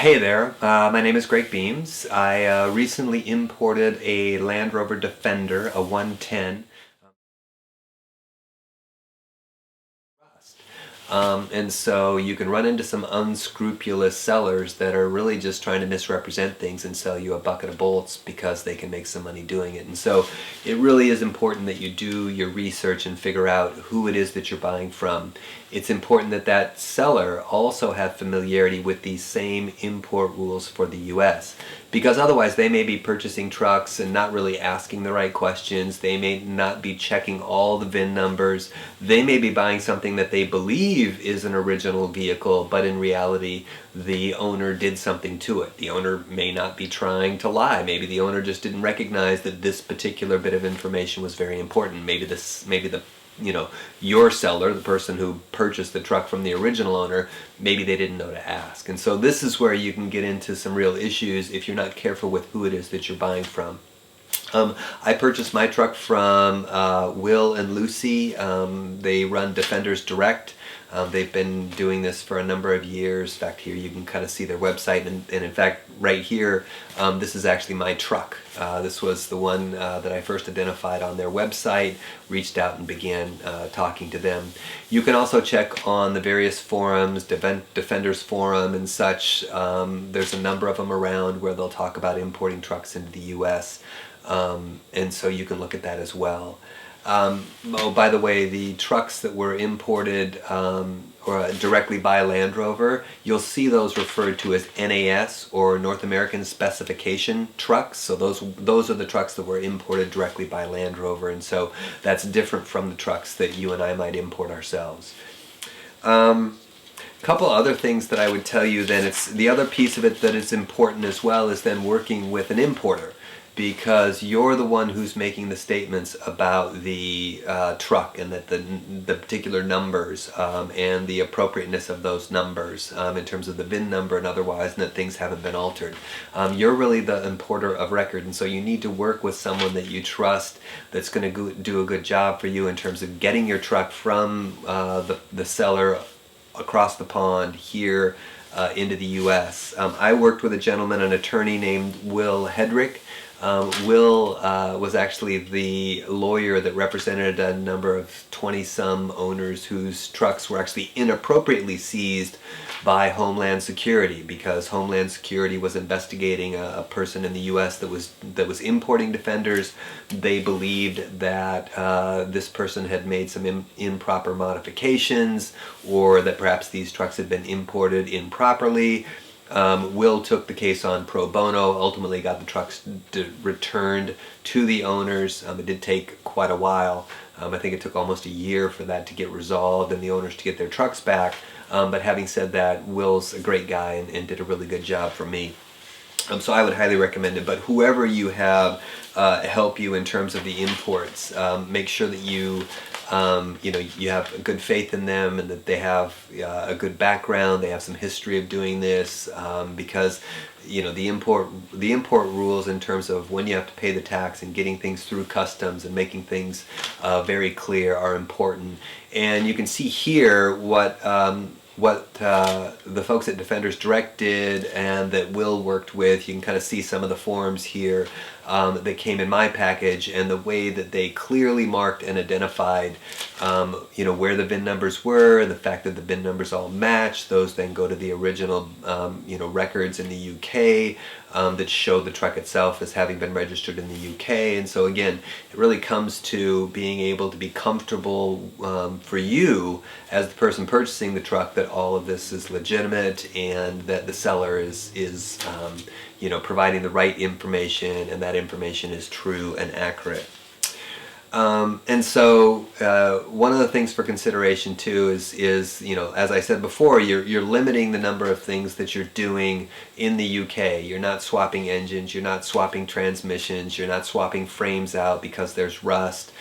Hey there, my name is Greg Beams. I recently imported a Land Rover Defender, a 110. And so you can run into some unscrupulous sellers that are really just trying to misrepresent things and sell you a bucket of bolts because they can make some money doing it. And so it really is important that you do your research and figure out who it is that you're buying from. It's important that that seller also have familiarity with these same import rules for the US, because otherwise they may be purchasing trucks and not really asking the right questions. They may not be checking all the VIN numbers. They may be buying something that they believe is an original vehicle, but in reality the owner did something to it. The owner may not be trying to lie. Maybe the owner just didn't recognize that this particular bit of information was very important. Maybe your seller, the person who purchased the truck from the original owner, maybe they didn't know to ask. And so this is where you can get into some real issues if you're not careful with who it is that you're buying from. I purchased my truck from Will and Lucy. They run Defenders Direct. They've been doing this for a number of years. In fact, here you can kind of see their website, and in fact, right here, this is actually my truck. This was the one that I first identified on their website, reached out and began talking to them. You can also check on the various forums, Defenders Forum and such. There's a number of them around where they'll talk about importing trucks into the US, and so you can look at that as well. Oh, by the way, the trucks that were imported or directly by Land Rover, you'll see those referred to as NAS, or North American Specification trucks. So those are the trucks that were imported directly by Land Rover, and so that's different from the trucks that you and I might import ourselves. Couple other things that I would tell you then, it's the other piece of it that is important as well is then working with an importer, because you're the one who's making the statements about the truck and that the particular numbers and the appropriateness of those numbers in terms of the VIN number and otherwise, and that things haven't been altered. You're really the importer of record, and so you need to work with someone that you trust that's going to do a good job for you in terms of getting your truck from the seller across the pond here into the US. I worked with a gentleman, an attorney named Will Hedrick. Will was actually the lawyer that represented a number of 20-some owners whose trucks were actually inappropriately seized by Homeland Security, because Homeland Security was investigating a person in the US that was importing Defenders. They believed that this person had made some improper modifications, or that perhaps these trucks had been imported improperly. Will took the case on pro bono, ultimately got the trucks returned to the owners. It did take quite a while. I think it took almost a year for that to get resolved and the owners to get their trucks back. But having said that, Will's a great guy and did a really good job for me. So I would highly recommend it. But whoever you have help you in terms of the imports, make sure that you have good faith in them and that they have a good background, they have some history of doing this, because the import rules in terms of when you have to pay the tax and getting things through customs and making things very clear are important. And you can see here what the folks at Defenders Direct did and that Will worked with. You can kind of see some of the forms here that came in my package, and the way that they clearly marked and identified where the VIN numbers were, the fact that the VIN numbers all match. Those then go to the original records in the UK that show the truck itself as having been registered in the UK. And so again, it really comes to being able to be comfortable for you as the person purchasing the truck that all of this is legitimate and that the seller is providing the right information, and that information is true and accurate. And so one of the things for consideration too is as I said before, you're limiting the number of things that you're doing in the UK. You're not swapping engines, you're not swapping transmissions, you're not swapping frames out because there's rust.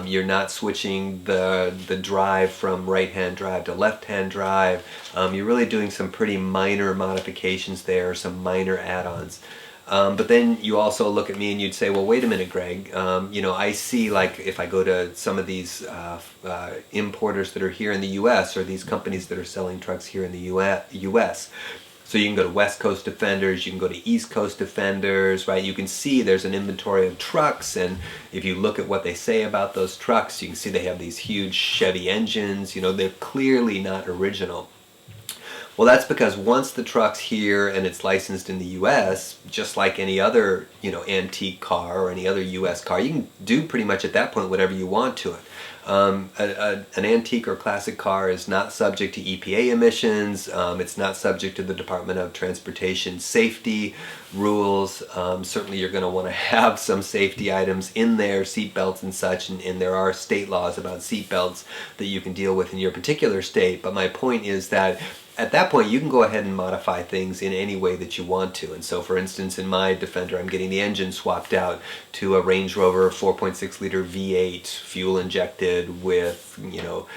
You're not switching the drive from right-hand drive to left-hand drive. You're really doing some pretty minor modifications there, some minor add-ons. But then you also look at me and you'd say, well, wait a minute, Greg, I see, like, if I go to some of these importers that are here in the US, or these companies that are selling trucks here in the US, So you can go to West Coast Defenders, you can go to East Coast Defenders, right? You can see there's an inventory of trucks, and if you look at what they say about those trucks, you can see they have these huge Chevy engines. You know, they're clearly not original. Well, that's because once the truck's here and it's licensed in the U.S., just like any other, you know, antique car or any other U.S. car, you can do pretty much at that point whatever you want to it. An antique or classic car is not subject to EPA emissions. It's not subject to the Department of Transportation safety rules. Certainly you're going to want to have some safety items in there, seat belts and such, and there are state laws about seat belts that you can deal with in your particular state. But my point is that at that point, you can go ahead and modify things in any way that you want to. And so, for instance, in my Defender, I'm getting the engine swapped out to a Range Rover 4.6 liter V8, fuel injected with, you know,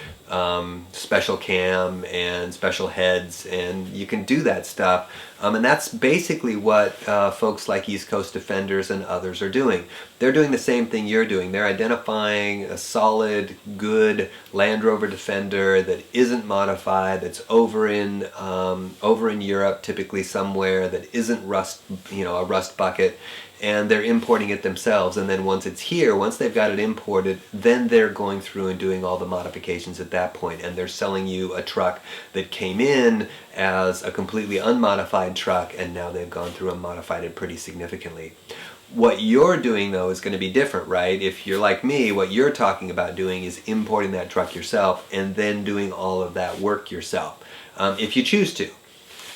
special cam and special heads, and you can do that stuff. And that's basically what folks like East Coast Defenders and others are doing. They're doing the same thing you're doing. They're identifying a solid, good Land Rover Defender that isn't modified, that's over in Europe, typically somewhere, that isn't rust, you know, a rust bucket, and they're importing it themselves. And then once it's here, once they've got it imported, then they're going through and doing all the modifications at that point, and they're selling you a truck that came in as a completely unmodified truck, and now they've gone through and modified it pretty significantly. What you're doing, though, is going to be different, right? If you're like me, what you're talking about doing is importing that truck yourself and then doing all of that work yourself, if you choose to.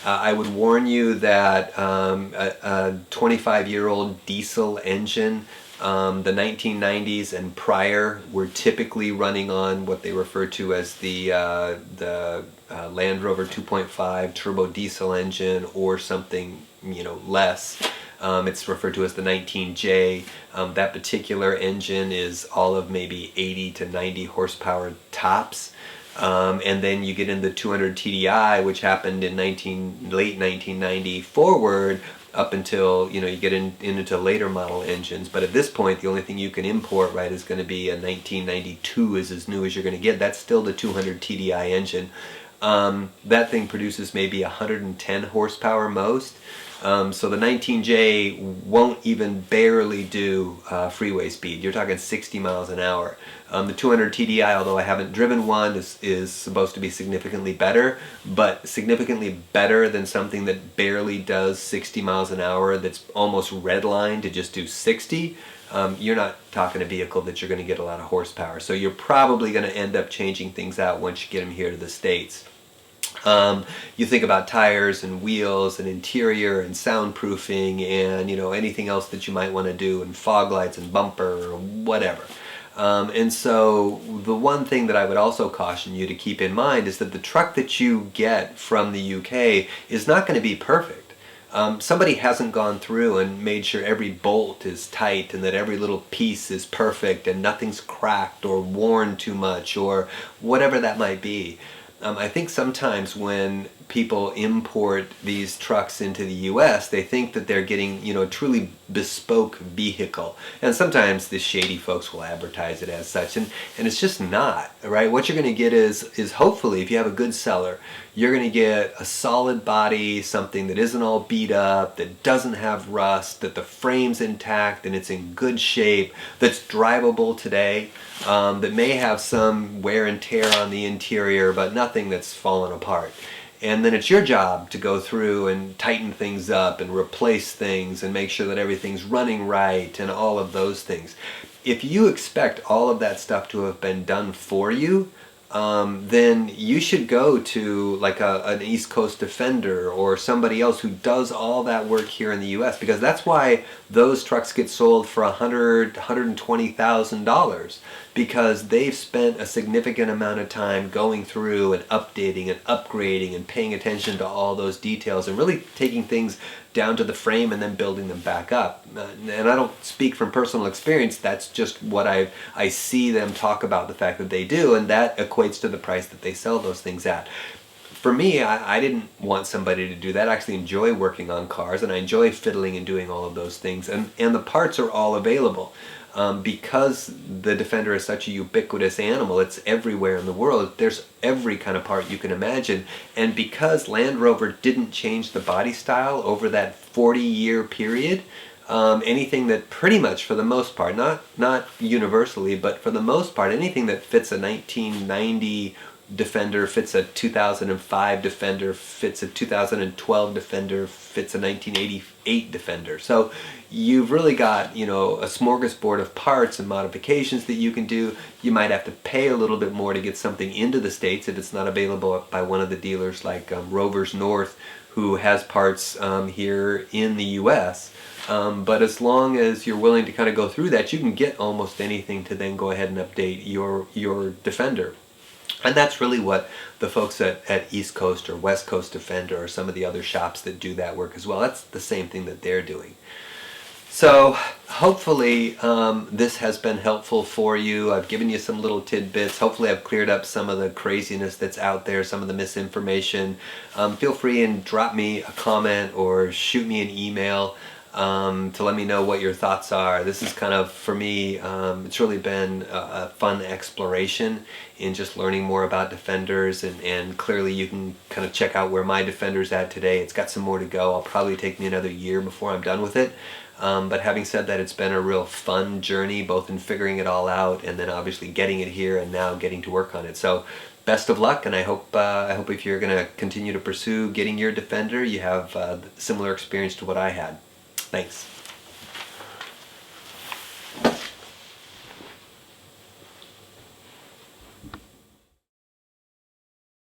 I would warn you that a 25-year-old diesel engine, the 1990s and prior, were typically running on what they refer to as the Land Rover 2.5 turbo diesel engine, or something, you know, less. It's referred to as the 19J. That particular engine is all of maybe 80 to 90 horsepower tops. And then you get into 200 TDI, which happened in late 1990 forward, up until, you know, you get into later model engines. But at this point, the only thing you can import, right, is going to be a 1992 is as new as you're going to get. That's still the 200 TDI engine. That thing produces maybe 110 horsepower most. So the 19J won't even barely do freeway speed. You're talking 60 miles an hour. The 200 TDI, although I haven't driven one, is supposed to be significantly better, but significantly better than something that barely does 60 miles an hour, that's almost redlined to just do 60. You're not talking a vehicle that you're going to get a lot of horsepower. So you're probably going to end up changing things out once you get them here to the States. You think about tires and wheels and interior and soundproofing and, you know, anything else that you might want to do, and fog lights and bumper or whatever. And so the one thing that I would also caution you to keep in mind is that the truck that you get from the UK is not going to be perfect. Somebody hasn't gone through and made sure every bolt is tight and that every little piece is perfect and nothing's cracked or worn too much or whatever that might be. I think sometimes when people import these trucks into the US, they think that they're getting, you know, a truly bespoke vehicle. And sometimes the shady folks will advertise it as such, and it's just not, right? What you're going to get is hopefully, if you have a good seller, you're going to get a solid body, something that isn't all beat up, that doesn't have rust, that the frame's intact and it's in good shape, that's drivable today, that may have some wear and tear on the interior, but nothing that's fallen apart. And then it's your job to go through and tighten things up and replace things and make sure that everything's running right and all of those things. If you expect all of that stuff to have been done for you, then you should go to like an East Coast Defender or somebody else who does all that work here in the US, because that's why those trucks get sold for $120,000, because they've spent a significant amount of time going through and updating and upgrading and paying attention to all those details and really taking things down to the frame and then building them back up. And I don't speak from personal experience, that's just what I see them talk about, the fact that they do, and that equates to the price that they sell those things at. For me, I didn't want somebody to do that. I actually enjoy working on cars, and I enjoy fiddling and doing all of those things, and the parts are all available. because the Defender is such a ubiquitous animal, it's everywhere in the world, there's every kind of part you can imagine, and because Land Rover didn't change the body style over that 40-year period, anything that pretty much, for the most part, not universally, but for the most part, anything that fits a 1990 Defender, fits a 2005 Defender, fits a 2012 Defender, fits a 1988 Defender. So you've really got, you know, a smorgasbord of parts and modifications that you can do. You might have to pay a little bit more to get something into the States if it's not available by one of the dealers like Rovers North, who has parts here in the US. But as long as you're willing to kind of go through that, you can get almost anything to then go ahead and update your Defender. And that's really what the folks at East Coast or West Coast Defender or some of the other shops that do that work as well, that's the same thing that they're doing. So hopefully this has been helpful for you. I've given you some little tidbits. Hopefully I've cleared up some of the craziness that's out there, some of the misinformation. Feel free and drop me a comment or shoot me an email to let me know what your thoughts are. This is kind of, for me, it's really been a fun exploration in just learning more about Defenders, and clearly you can kind of check out where my Defender's at today. It's got some more to go. I'll probably take me another year before I'm done with it. But having said that, it's been a real fun journey, both in figuring it all out and then obviously getting it here and now getting to work on it. So best of luck, and I hope if you're going to continue to pursue getting your Defender, you have a similar experience to what I had. Thanks.